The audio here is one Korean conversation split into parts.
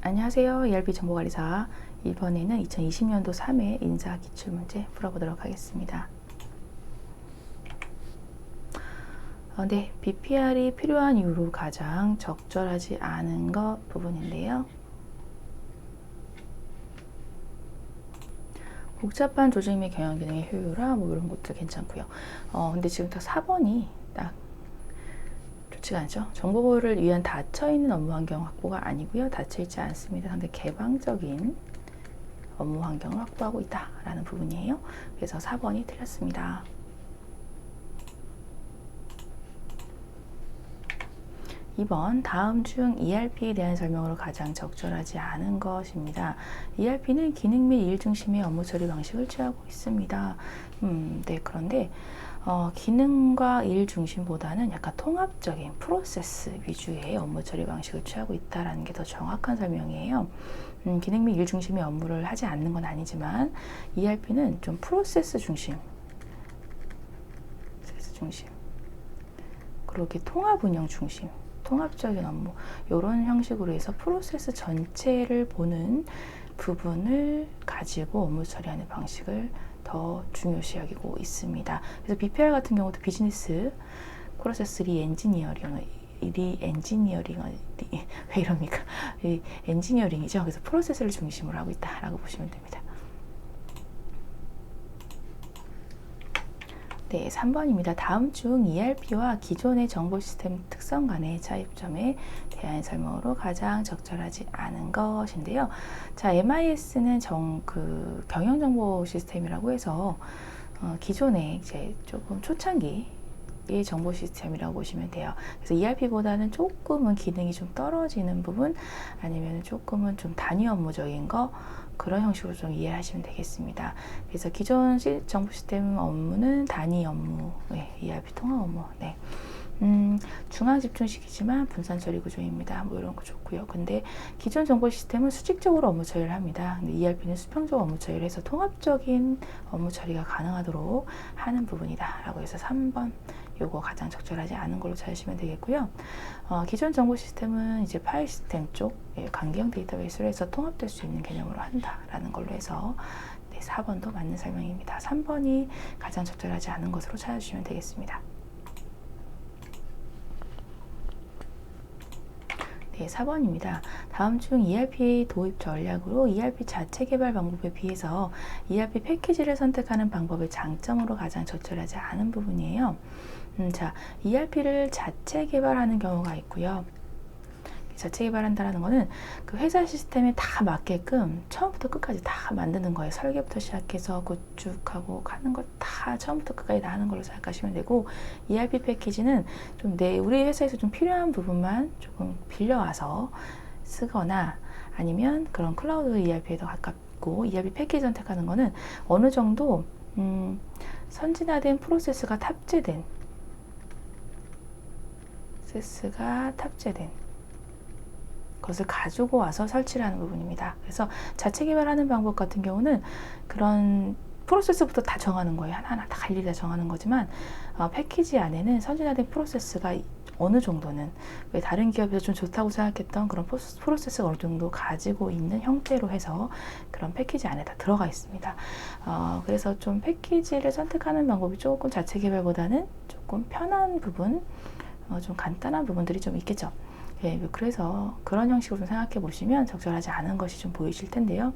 안녕하세요. ERP 정보관리사. 이번에는 2020년도 3회 인사 기출문제 풀어보도록 하겠습니다. 네, BPR이 필요한 이유로 가장 적절하지 않은 것 부분인데요. 복잡한 조직 및 경영 기능의 효율화 뭐 이런 것들 괜찮고요. 근데 지금 딱 4번이 딱 좋지가 않죠. 정보보호를 위한 닫혀있는 업무 환경 확보가 아니고요. 닫혀있지 않습니다. 상당히 개방적인 업무 환경을 확보하고 있다라는 부분이에요. 그래서 4번이 틀렸습니다. 2번, 다음 중 ERP에 대한 설명으로 가장 적절하지 않은 것입니다. ERP는 기능 및 일 중심의 업무 처리 방식을 취하고 있습니다. 네, 그런데 기능과 일 중심보다는 약간 통합적인 프로세스 위주의 업무 처리 방식을 취하고 있다는 게 더 정확한 설명이에요. 기능 및 일 중심의 업무를 하지 않는 건 아니지만 ERP는 좀 프로세스 중심, 그리고 이렇게 통합 운영 중심, 통합적인 업무 이런 형식으로 해서 프로세스 전체를 보는 부분을 가지고 업무 처리하는 방식을 더 중요시 여기고 있습니다. 그래서 BPR 같은 경우도 비즈니스 프로세스 리엔지니어링 왜 이럽니까? 엔지니어링이죠. 그래서 프로세스를 중심으로 하고 있다라고 보시면 됩니다. 네, 3번입니다. 다음 중 ERP와 기존의 정보 시스템 특성 간의 차이점에 대한 설명으로 가장 적절하지 않은 것인데요. 자, MIS는 경영 정보 시스템이라고 해서 기존에 이제 조금 초창기 의 정보 시스템이라고 보시면 돼요. 그래서 ERP보다는 조금은 기능이 좀 떨어지는 부분, 아니면 조금은 좀 단위 업무적인 거, 그런 형식으로 좀 이해하시면 되겠습니다. 그래서 기존 정보 시스템 업무는 단위 업무, 네, ERP 통합 업무, 네. 중앙 집중식이지만 분산 처리 구조입니다. 뭐 이런 거 좋고요. 근데 기존 정보 시스템은 수직적으로 업무 처리를 합니다. 근데 ERP는 수평적 업무 처리를 해서 통합적인 업무 처리가 가능하도록 하는 부분이다 라고 해서 3번 요거 가장 적절하지 않은 걸로 찾으시면 되겠고요. 기존 정보 시스템은 이제 파일 시스템 쪽 관계형 데이터베이스로 해서 통합될 수 있는 개념으로 한다라는 걸로 해서 4번도 맞는 설명입니다. 3번이 가장 적절하지 않은 것으로 찾아주시면 되겠습니다. 네, 4번입니다. 다음 중 ERP 도입 전략으로 ERP 자체 개발 방법에 비해서 ERP 패키지를 선택하는 방법의 장점으로 가장 적절하지 않은 부분이에요. 자, ERP를 자체 개발하는 경우가 있고요. 자체 개발한다는 거는 그 회사 시스템에 다 맞게끔 처음부터 끝까지 다 만드는 거예요. 설계부터 시작해서 구축하고 하는 걸 다 처음부터 끝까지 다 하는 걸로 생각하시면 되고, ERP 패키지는 좀 우리 회사에서 좀 필요한 부분만 조금 빌려와서 쓰거나 아니면 그런 클라우드 ERP에 더 가깝고, ERP 패키지 선택하는 거는 어느 정도 선진화된 프로세스가 탑재된 것을 가지고 와서 설치를 하는 부분입니다. 그래서 자체 개발하는 방법 같은 경우는 그런 프로세스부터 다 정하는 거예요. 하나하나 다 일일이 다 정하는 거지만 패키지 안에는 선진화된 프로세스가 어느 정도는, 왜 다른 기업에서 좀 좋다고 생각했던 그런 프로세스가 어느 정도 가지고 있는 형태로 해서 그런 패키지 안에 다 들어가 있습니다. 그래서 좀 패키지를 선택하는 방법이 조금 자체 개발보다는 조금 편한 부분, 좀 간단한 부분들이 좀 있겠죠. 예, 그래서 그런 형식으로 좀 생각해 보시면 적절하지 않은 것이 좀 보이실 텐데요.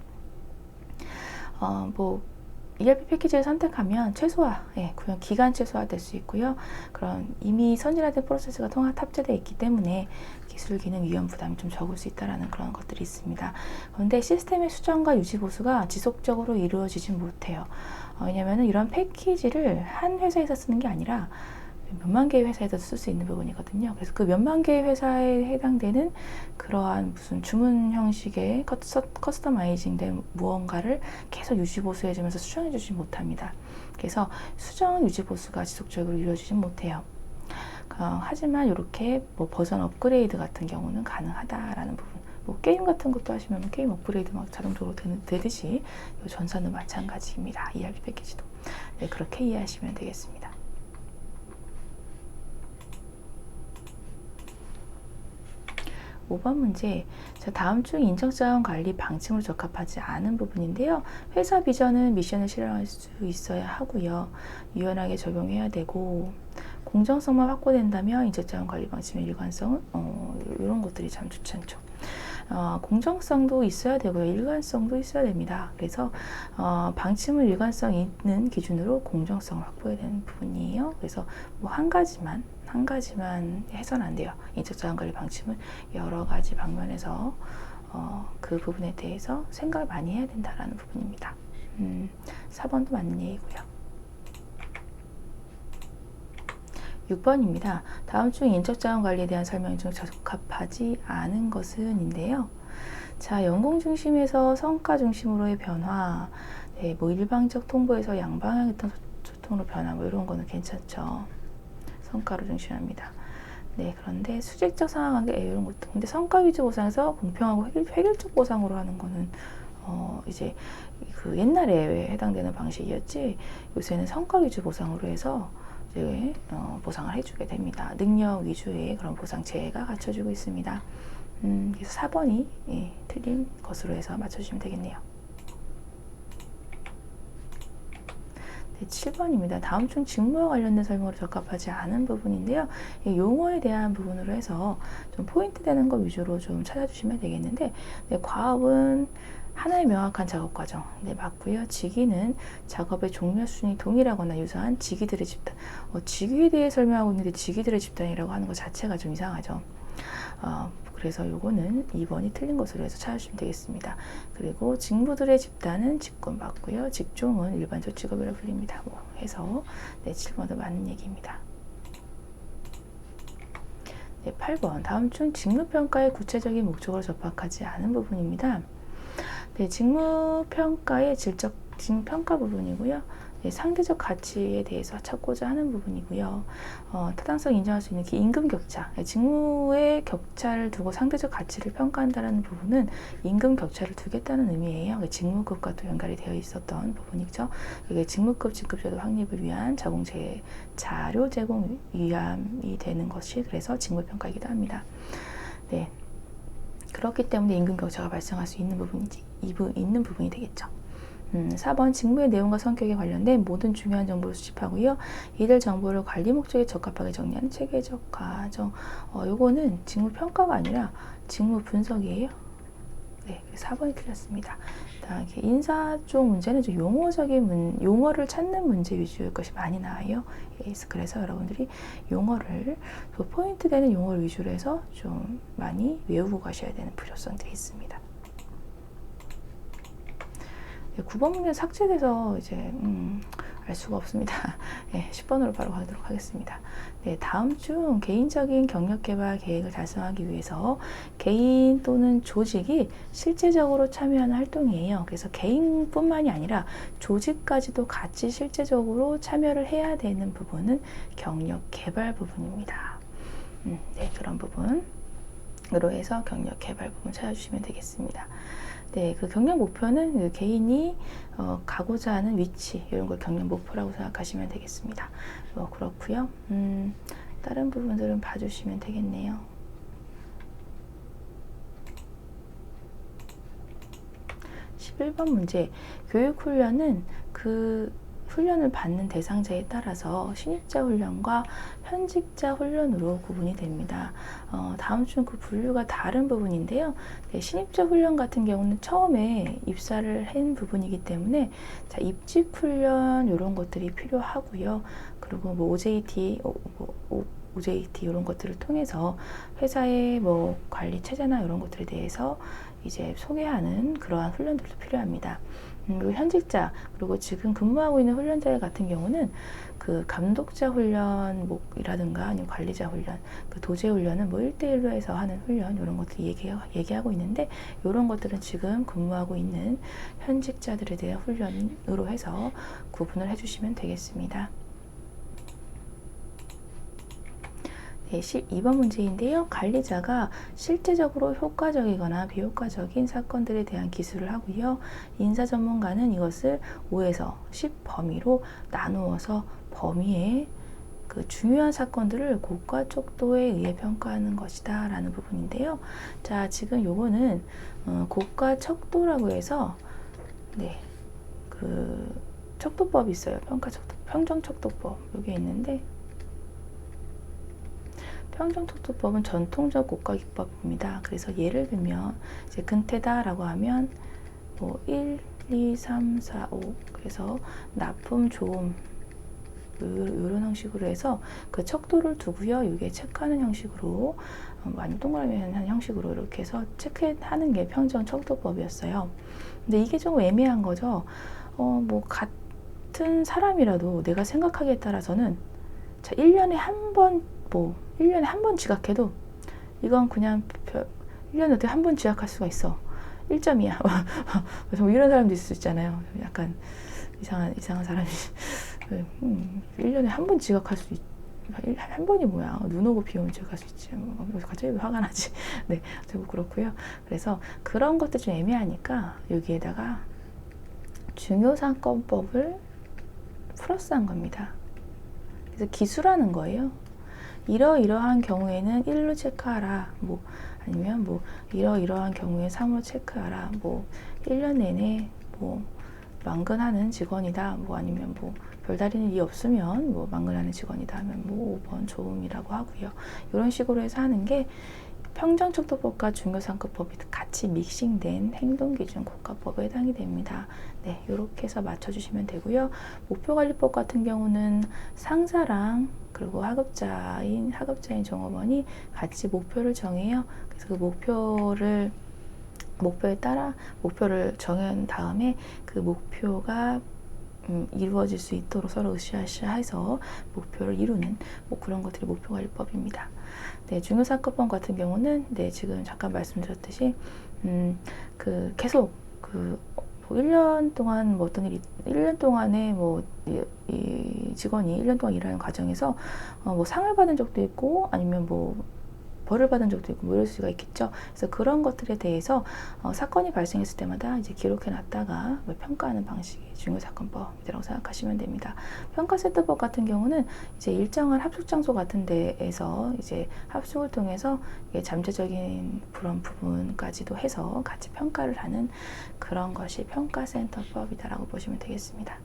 ERP 패키지를 선택하면 그냥 기간 최소화 될 수 있고요. 그런 이미 선진화된 프로세스가 탑재되어 있기 때문에 기술 기능 위험 부담이 좀 적을 수 있다는 그런 것들이 있습니다. 그런데 시스템의 수정과 유지 보수가 지속적으로 이루어지지 못해요. 왜냐하면 이런 패키지를 한 회사에서 쓰는 게 아니라 몇만 개의 회사에서 쓸 수 있는 부분이거든요. 그래서 그 몇만 개의 회사에 해당되는 그러한 무슨 주문 형식의 커스터마이징 된 무언가를 계속 유지 보수해주면서 수정해 주지 못합니다. 그래서 수정 유지 보수가 지속적으로 이루어지지 못해요. 하지만 이렇게 버전 업그레이드 같은 경우는 가능하다라는 부분. 게임 같은 것도 하시면 게임 업그레이드 막 자동적으로 되듯이 전선도 마찬가지입니다. ERP 패키지도. 네, 그렇게 이해하시면 되겠습니다. 5번 문제. 자, 다음 중 인적자원 관리 방침으로 적합하지 않은 부분인데요. 회사 비전은 미션을 실현할 수 있어야 하고요. 유연하게 적용해야 되고, 공정성만 확보된다면 인적자원 관리 방침의 일관성은 이런 것들이 참 좋지 않죠. 공정성도 있어야 되고요. 일관성도 있어야 됩니다. 그래서 방침은 일관성 있는 기준으로 공정성을 확보해야 되는 부분이에요. 그래서 뭐 한 가지만 해서는 안 돼요. 인적자원 관리 방침은 여러 가지 방면에서 그 부분에 대해서 생각을 많이 해야 된다라는 부분입니다. 4번도 맞는 얘기고요. 6번입니다. 다음 중 인적자원 관리에 대한 설명 중 적합하지 않은 것은 인데요. 자, 연공 중심에서 성과 중심으로의 변화, 네, 뭐 일방적 통보에서 양방향 소통으로 변화, 뭐 이런 거는 괜찮죠. 성과로 중심합니다. 네, 그런데 수직적 상하관계 이런 것도. 근데 성과 위주 보상에서 공평하고 획일적 보상으로 하는 거는 이제 그 옛날에 해당되는 방식이었지. 요새는 성과 위주 보상으로 해서 보상을 해주게 됩니다. 능력 위주의 그런 보상체가 갖춰지고 있습니다. 그래서 4번이 틀린 것으로 해서 맞춰주시면 되겠네요. 네, 7번입니다. 다음 중 직무와 관련된 설명으로 적합하지 않은 부분인데요. 용어에 대한 부분으로 해서 좀 포인트 되는 거 위주로 좀 찾아주시면 되겠는데, 네, 과업은 하나의 명확한 작업 과정. 네, 맞고요. 직위는 작업의 종료 순위 동일하거나 유사한 직위들의 집단. 직위에 대해 설명하고 있는데 직위들의 집단이라고 하는 것 자체가 좀 이상하죠. 그래서 요거는 2번이 틀린 것으로 해서 찾아주시면 되겠습니다. 그리고 직무들의 집단은 직군 맞고요. 직종은 일반적 직업이라고 불립니다. 뭐 해서 네, 7번도 맞는 얘기입니다. 네, 8번. 다음 중 직무평가의 구체적인 목적으로 접합하지 않은 부분입니다. 네, 직무평가의 질적 평가 부분이고요. 네, 상대적 가치에 대해서 찾고자 하는 부분이고요. 타당성 인정할 수 있는 임금 격차, 직무의 격차를 두고 상대적 가치를 평가한다는 부분은 임금 격차를 두겠다는 의미예요. 직무급과 또 연결이 되어 있었던 부분이죠. 이게 직무급, 직급제도 확립을 위한 자료 제공 위함이 되는 것이 그래서 직무평가이기도 합니다. 네. 그렇기 때문에 임금 격차가 발생할 수 있는 부분이 되겠죠. 4번 직무의 내용과 성격에 관련된 모든 중요한 정보를 수집하고요. 이들 정보를 관리 목적에 적합하게 정리하는 체계적 과정. 요거는 직무 평가가 아니라 직무 분석이에요. 네, 4번이 틀렸습니다. 이렇게 인사 쪽 문제는 좀 용어를 찾는 문제 위주일 것이 많이 나와요. 그래서 여러분들이 용어를 포인트 되는 용어를 위주로 해서 좀 많이 외우고 가셔야 되는 필요성들이 있습니다. 9번 문제 삭제돼서 이제 알 수가 없습니다. 네, 10번으로 바로 가도록 하겠습니다. 네, 다음 중 개인적인 경력 개발 계획을 달성하기 위해서 개인 또는 조직이 실제적으로 참여하는 활동이에요. 그래서 개인뿐만이 아니라 조직까지도 같이 실제적으로 참여를 해야 되는 부분은 경력 개발 부분입니다. 네, 그런 부분으로 해서 경력 개발 부분 찾아주시면 되겠습니다. 네, 그 경력 목표는 그 개인이 가고자 하는 위치 이런 걸 경력 목표라고 생각하시면 되겠습니다. 그렇고요. 다른 부분들은 봐주시면 되겠네요. 11번 문제. 교육훈련은 그 훈련을 받는 대상자에 따라서 신입자 훈련과 현직자 훈련으로 구분이 됩니다. 다음 중 그 분류가 다른 부분인데요. 네, 신입자 훈련 같은 경우는 처음에 입사를 한 부분이기 때문에 자, 입직 훈련 이런 것들이 필요하고요. 그리고 뭐 OJT 이런 것들을 통해서 회사의 뭐 관리 체제나 이런 것들에 대해서 이제 소개하는 그러한 훈련들도 필요합니다. 그리고 현직자, 그리고 지금 근무하고 있는 훈련자 같은 경우는 그 감독자 훈련이라든가 아니면 관리자 훈련, 그 도제 훈련은 뭐 1대1로 해서 하는 훈련 이런 것들 얘기하고 있는데 이런 것들은 지금 근무하고 있는 현직자들에 대한 훈련으로 해서 구분을 해주시면 되겠습니다. 네, 12번 문제인데요. 관리자가 실제적으로 효과적이거나 비효과적인 사건들에 대한 기술을 하고요. 인사 전문가는 이것을 5에서 10 범위로 나누어서 범위의 그 중요한 사건들을 고가 척도에 의해 평가하는 것이다 라는 부분인데요. 자, 지금 요거는 고가 척도라고 해서 네, 그 척도법이 있어요. 평가 척도, 평정 척도법 요게 있는데, 평정 척도법은 전통적 고가 기법입니다. 그래서 예를 들면 이제 근태다라고 하면 뭐 1, 2, 3, 4, 5 그래서 납품, 조음 이런 형식으로 해서 그 척도를 두고요. 이게 체크하는 형식으로 많이 동그라미 하는 형식으로 이렇게 해서 체크하는 게 평정 척도법이었어요. 근데 이게 좀 애매한 거죠. 뭐 같은 사람이라도 내가 생각하기에 따라서는 자, 1년에 한 번, 뭐 1년에 한 번 지각해도 이건 그냥 1년에 어떻게 한 번 지각할 수가 있어. 1점이야. 뭐 이런 사람도 있을 수 있잖아요. 약간 이상한 사람이 1년에 한 번 지각할 수 한 번이 뭐야. 눈 오고 비 오면 지각할 수 있지. 갑자기 화가 나지. 네, 뭐 그렇고요. 그래서 그런 것도 좀 애매하니까 여기에다가 중요사건법을 플러스한 겁니다. 그래서 기수라는 거예요. 이러이러한 경우에는 1로 체크하라. 뭐 아니면 뭐 이러이러한 경우에 3으로 체크하라. 뭐 1년 내내 뭐 망근하는 직원이다. 뭐 아니면 뭐 별다른 일이 없으면 뭐 망근하는 직원이다 하면 뭐 5번 조음이라고 하고요. 이런 식으로 해서 하는 게 평정척도법과 중요상급법이 같이 믹싱된 행동기준 국가법에 해당이 됩니다. 네, 이렇게 해서 맞춰주시면 되고요. 목표관리법 같은 경우는 상사랑 그리고 하급자인 종업원이 같이 목표를 정해요. 그래서 그 목표에 따라 목표를 정한 다음에 그 목표가 이루어질 수 있도록 서로 으쌰으쌰해서 목표를 이루는 뭐 그런 것들이 목표관리법입니다. 네, 중요사건법 같은 경우는 네, 지금 잠깐 말씀드렸듯이 그 계속 뭐 1년 동안 뭐 어떤 일이 1년 동안에 뭐 이 직원이 1년 동안 일하는 과정에서 뭐 상을 받은 적도 있고 아니면 뭐 벌을 받은 적도 있고 뭐 이럴 수가 있겠죠. 그래서 그런 것들에 대해서 사건이 발생했을 때마다 이제 기록해 놨다가 평가하는 방식이 중요사건법이라고 생각하시면 됩니다. 평가세트법 같은 경우는 이제 일정한 합숙 장소 같은 데에서 이제 합숙을 통해서 잠재적인 그런 부분까지도 해서 같이 평가를 하는 그런 것이 평가센터법이다라고 보시면 되겠습니다.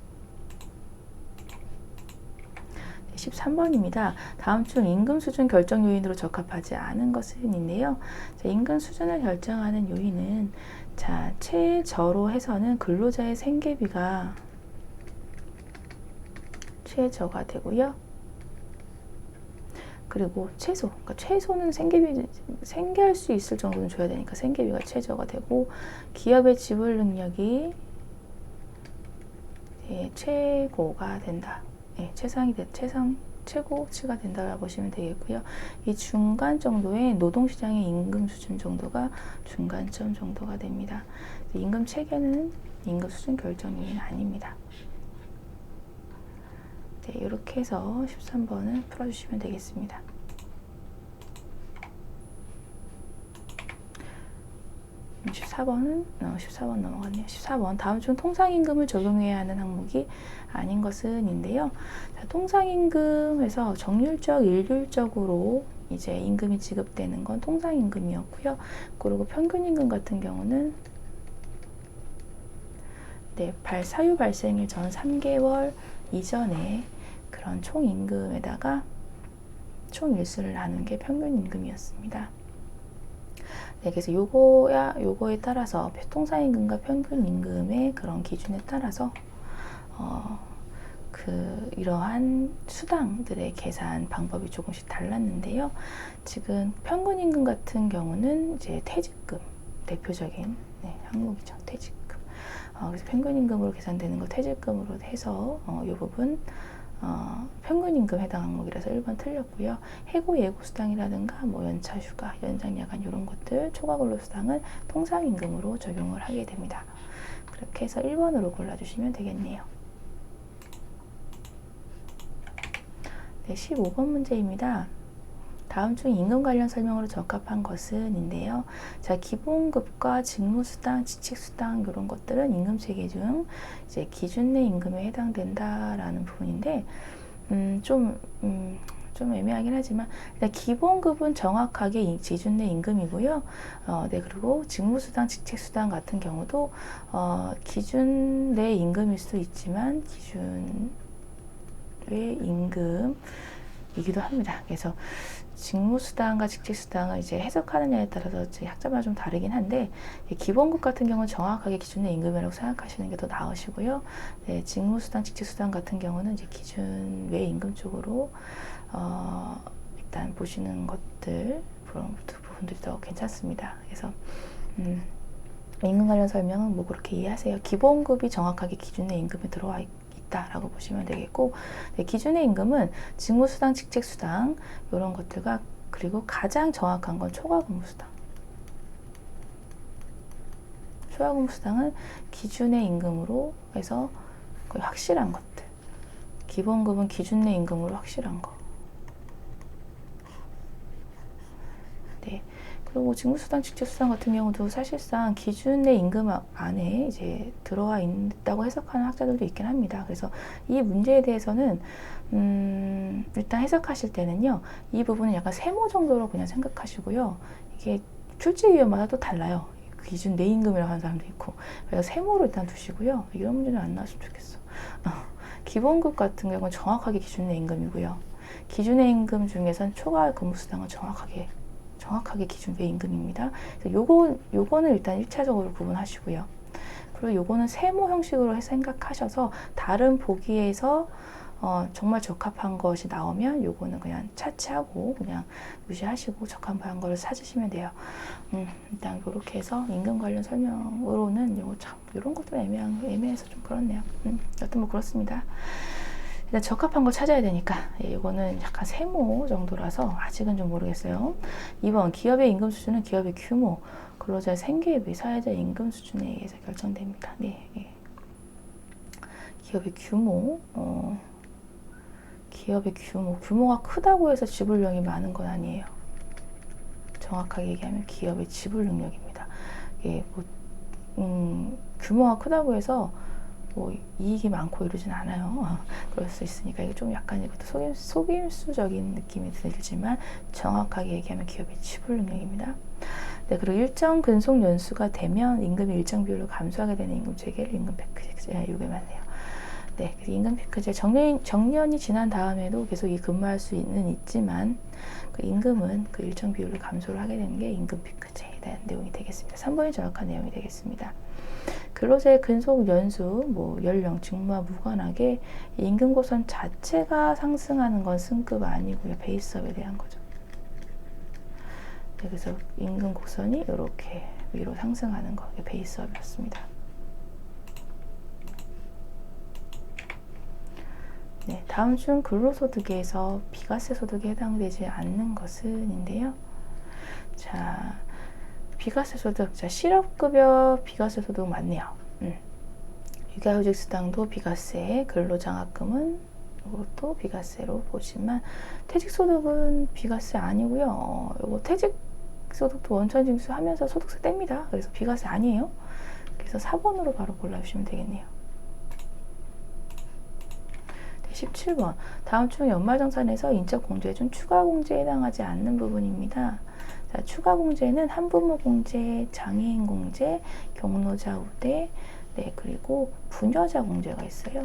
13번입니다. 다음 중 임금 수준 결정 요인으로 적합하지 않은 것은 인데요. 자, 임금 수준을 결정하는 요인은 자, 최저로 해서는 근로자의 생계비가 최저가 되고요. 그리고 그러니까 최소는 생계할 수 있을 정도는 줘야 되니까 생계비가 최저가 되고 기업의 지불 능력이 최고가 된다. 네, 최고치가 된다고 보시면 되겠고요. 이 중간 정도의 노동시장의 임금 수준 정도가 중간점 정도가 됩니다. 임금 체계는 임금 수준 결정이 아닙니다. 네, 이렇게 해서 13번을 풀어주시면 되겠습니다. 14번 넘어갔네요. 14번 다음 중 통상임금을 적용해야 하는 항목이 아닌 것은 인데요. 자, 통상임금에서 정률적, 일률적으로 이제 임금이 지급되는 건 통상임금이었고요. 그리고 평균임금 같은 경우는 네, 사유 발생일 전 3개월 이전에 그런 총임금에다가 총일수를 나눈 게 평균임금이었습니다. 네, 그래서 요거에 따라서 통상임금과 평균임금의 그런 기준에 따라서 이러한 수당들의 계산 방법이 조금씩 달랐는데요. 지금 평균임금 같은 경우는 이제 퇴직금 대표적인 항목이죠. 퇴직금. 그래서 평균임금으로 계산되는 거 퇴직금으로 해서 이 부분 평균임금 해당 항목이라서 1번 틀렸고요. 해고 예고 수당이라든가 뭐 연차 휴가, 연장 야간 이런 것들 초과 근로 수당은 통상임금으로 적용을 하게 됩니다. 그렇게 해서 1번으로 골라주시면 되겠네요. 네, 15번 문제입니다. 다음 중 임금 관련 설명으로 적합한 것은 인데요. 자, 기본급과 직무수당, 지책수당 이런 것들은 임금 체계 중 이제 기준 내 임금에 해당된다라는 부분인데, 좀 애매하긴 하지만 일단 기본급은 정확하게 기준 내 임금이고요. 네, 그리고 직무수당, 직책수당 같은 경우도 기준 내 임금일 수도 있지만 기준 외 임금이기도 합니다. 그래서 직무수당과 직책수당을 이제 해석하느냐에 따라서 학자마다 좀 다르긴 한데, 기본급 같은 경우는 정확하게 기준 내 임금이라고 생각하시는 게 더 나으시고요. 네, 직무수당, 직책수당 같은 경우는 이제 기준 외 임금 쪽으로 일단 보시는 것들 그런 부분들이 더 괜찮습니다. 그래서 임금 관련 설명은 뭐 그렇게 이해하세요. 기본급이 정확하게 기준 내 임금에 들어와 있다라고 보시면 되겠고, 네, 기준의 임금은 직무수당, 직책수당 이런 것들과, 그리고 가장 정확한 건 초과근무수당. 초과근무수당은 기준의 임금으로 해서 거의 확실한 것들. 기본급은 기준 내 임금으로 확실한 거. 네. 그리고 직무수당, 직책수당 같은 경우도 사실상 기준 내 임금 안에 이제 들어와 있다고 해석하는 학자들도 있긴 합니다. 그래서 이 문제에 대해서는 일단 해석하실 때는요, 이 부분은 약간 세모 정도로 그냥 생각하시고요. 이게 출제위원마다 또 달라요. 기준 내 임금이라고 하는 사람도 있고, 그래서 세모로 일단 두시고요. 이런 문제는 안 나왔으면 좋겠어. 기본급 같은 경우는 정확하게 기준 내 임금이고요. 기준의 임금 중에선 초과 근무수당은 정확하게 기준 외 임금입니다. 그래서 요거는 일단 1차적으로 구분하시고요. 그리고 요거는 세모 형식으로 생각하셔서 다른 보기에서 정말 적합한 것이 나오면 요거는 그냥 차치하고 그냥 무시하시고 적합한 거를 찾으시면 돼요. 일단 이렇게 해서 임금 관련 설명으로는 요거 참 이런 것도 애매해서 좀 그렇네요. 여튼 뭐 그렇습니다. 일단 적합한 걸 찾아야 되니까 이거는 약간 세모 정도라서 아직은 좀 모르겠어요. 2번 기업의 임금 수준은 기업의 규모, 근로자의 생계에 비해 사회자의 임금 수준에 의해서 결정됩니다. 네, 기업의 규모, 규모가 크다고 해서 지불력이 많은 건 아니에요. 정확하게 얘기하면 기업의 지불 능력입니다. 예, 규모가 크다고 해서 뭐 이익이 많고 이러진 않아요. 그럴 수 있으니까 이게 좀 약간 이것도 속임수적인 느낌이 들지만 정확하게 얘기하면 기업의 지불 능력입니다. 네, 그리고 일정 근속 연수가 되면 임금이 일정 비율로 감소하게 되는 임금 체계를 임금 패키지, 이게 맞네요. 네, 그래서 임금 패키지 정년이 지난 다음에도 계속 근무할 수는 있지만 그 임금은 그 일정 비율로 감소를 하게 되는 게 임금 패키지에 대한 내용이 되겠습니다. 3번이 정확한 내용이 되겠습니다. 근로자의 근속 연수, 뭐 연령, 직무와 무관하게 임금 곡선 자체가 상승하는 건 승급 아니고요. 베이스업에 대한 거죠. 네, 그래서 임금 곡선이 이렇게 위로 상승하는 거, 이게 베이스업이었습니다. 네, 다음 중 근로소득에서 비과세 소득에 해당되지 않는 것은인데요. 자, 비과세 소득, 자, 실업급여 비과세 소득 맞네요. 육아휴직 수당도 비과세, 근로장학금은 이것도 비과세로 보지만 퇴직소득은 비과세 아니고요. 이거 퇴직소득도 원천징수하면서 소득세 뗍니다. 그래서 비과세 아니에요. 그래서 4번으로 바로 골라주시면 되겠네요. 17번, 다음 중 연말정산에서 인적공제 중 추가공제에 해당하지 않는 부분입니다. 자, 추가공제는 한부모공제, 장애인공제, 경로자 우대, 네, 그리고 부녀자 공제가 있어요.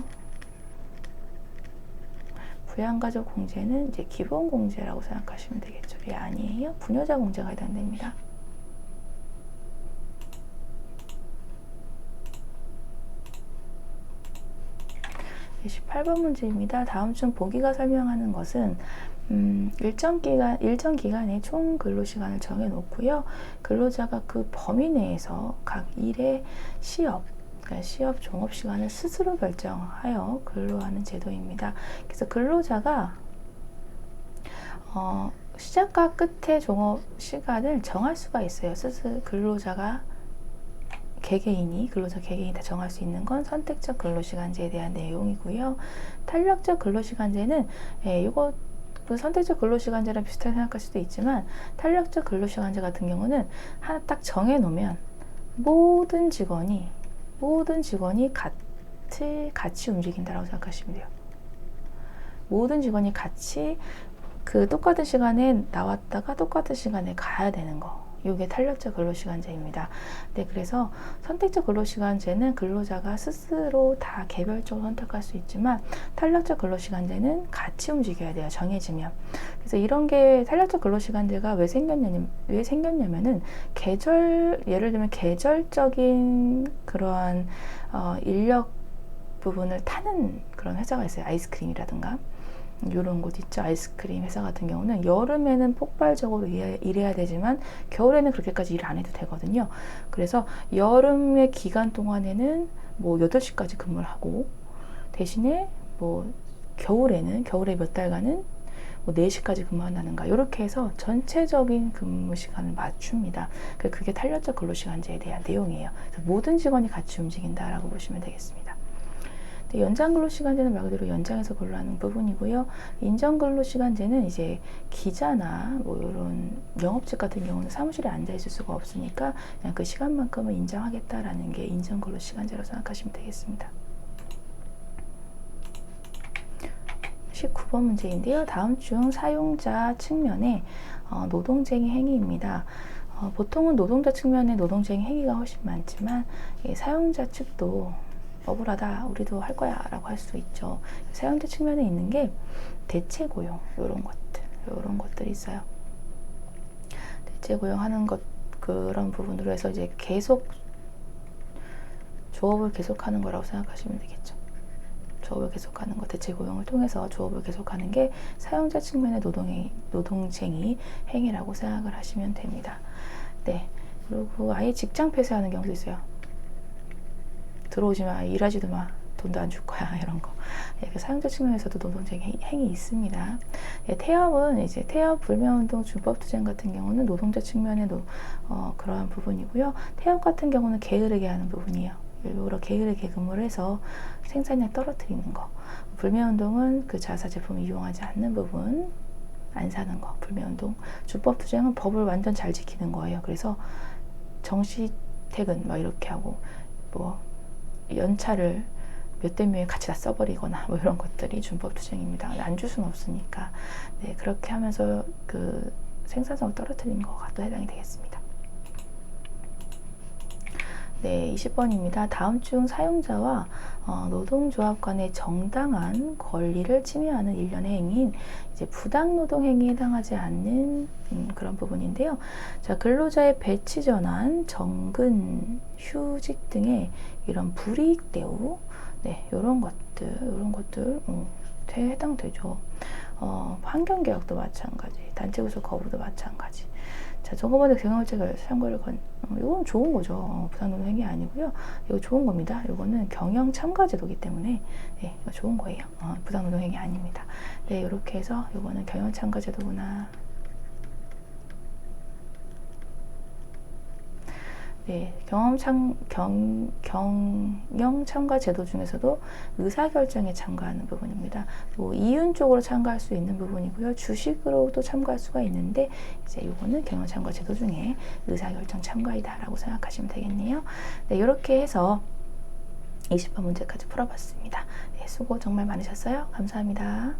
부양가족 공제는 이제 기본 공제라고 생각하시면 되겠죠. 예, 아니에요. 부녀자 공제가 해당됩니다. 네, 18번 문제입니다. 다음 중 보기가 설명하는 것은 일정 기간의 총 근로시간을 정해놓고요. 근로자가 그 범위 내에서 각 일의 그러니까 시업 종업시간을 스스로 결정하여 근로하는 제도입니다. 그래서 근로자가 시작과 끝의 종업시간을 정할 수가 있어요. 스스로 근로자 개개인이 다 정할 수 있는 건 선택적 근로시간제에 대한 내용이고요. 탄력적 근로시간제는 이거 그 선택적 근로시간제랑 비슷하게 생각할 수도 있지만 탄력적 근로시간제 같은 경우는 하나 딱 정해놓으면 모든 직원이 같이 움직인다라고 생각하시면 돼요. 모든 직원이 같이 그 똑같은 시간에 나왔다가 똑같은 시간에 가야 되는 거. 이게 탄력적 근로시간제입니다. 네, 그래서 선택적 근로시간제는 근로자가 스스로 다 개별적으로 선택할 수 있지만 탄력적 근로시간제는 같이 움직여야 돼요. 정해지면. 그래서 이런 게 탄력적 근로시간제가 왜 생겼냐면은 예를 들면 계절적인 그러한 인력 부분을 타는 그런 회사가 있어요. 아이스크림이라든가. 이런 곳 있죠. 아이스크림 회사 같은 경우는 여름에는 폭발적으로 일해야 되지만 겨울에는 그렇게까지 일 안 해도 되거든요. 그래서 여름의 기간 동안에는 뭐 8시까지 근무를 하고 대신에 뭐 겨울에 몇 달간은 뭐 4시까지 근무한다는가 이렇게 해서 전체적인 근무 시간을 맞춥니다. 그게 탄력적 근로시간제에 대한 내용이에요. 모든 직원이 같이 움직인다라고 보시면 되겠습니다. 연장 근로시간제는 말 그대로 연장해서 근로하는 부분이고요. 인정 근로시간제는 이제 기자나 뭐 이런 영업직 같은 경우는 사무실에 앉아 있을 수가 없으니까 그냥 그 시간만큼은 인정하겠다라는 게 인정 근로시간제로 생각하시면 되겠습니다. 19번 문제인데요. 다음 중 사용자 측면의 노동쟁의 행위입니다. 보통은 노동자 측면의 노동쟁의 행위가 훨씬 많지만 사용자 측도 억울하다, 우리도 할 거야 라고 할 수 있죠. 사용자 측면에 있는 게 대체 고용, 이런 것들이 있어요. 대체 고용하는 것, 그런 부분으로 해서 이제 계속 조업을 계속하는 거라고 생각하시면 되겠죠. 조업을 계속하는 것, 대체 고용을 통해서 조업을 계속하는 게 사용자 측면의 노동쟁의 행위라고 생각을 하시면 됩니다. 네. 그리고 아예 직장 폐쇄하는 경우도 있어요. 들어오지 마, 일하지도 마, 돈도 안 줄 거야, 이런 거. 사용자 측면에서도 노동쟁의 행위 있습니다. 태업은 이제 태업 불매운동 준법투쟁 같은 경우는 노동자 측면의 그러한 부분이고요. 태업 같은 경우는 게으르게 하는 부분이에요. 일부러 게으르게 근무를 해서 생산량 떨어뜨리는 거. 불매운동은 그 자사 제품을 이용하지 않는 부분, 안 사는 거. 불매운동. 준법투쟁은 법을 완전 잘 지키는 거예요. 그래서 정시 퇴근 막 이렇게 하고 뭐 연차를 몇 대 몇에 같이 다 써버리거나 뭐 이런 것들이 준법투쟁입니다. 안 줄 수는 없으니까. 네, 그렇게 하면서 그 생산성을 떨어뜨리는 거가 또 해당이 되겠습니다. 네, 20번입니다. 다음 중 사용자와 노동조합 간의 정당한 권리를 침해하는 일련의 행위인 이제 부당노동 행위에 해당하지 않는 그런 부분인데요. 자, 근로자의 배치 전환, 정근, 휴직 등의 이런 불이익 대우, 네, 이런 것들 해당되죠. 환경개혁도 마찬가지, 단체 구속 거부도 마찬가지. 자, 저거보다 경영업체 선거를 이건 좋은 거죠. 부당노동 행위 아니고요. 이거 좋은 겁니다. 이거는 경영 참가 제도이기 때문에 네, 이거 좋은 거예요. 부당노동 행위 아닙니다. 네, 이렇게 해서 이거는 경영 참가 제도구나. 네, 경영 참가 제도 중에서도 의사결정에 참가하는 부분입니다. 뭐 이윤 쪽으로 참가할 수 있는 부분이고요. 주식으로도 참가할 수가 있는데 이제 이거는 경영 참가 제도 중에 의사결정 참가이다라고 생각하시면 되겠네요. 네, 이렇게 해서 20번 문제까지 풀어봤습니다. 네, 수고 정말 많으셨어요. 감사합니다.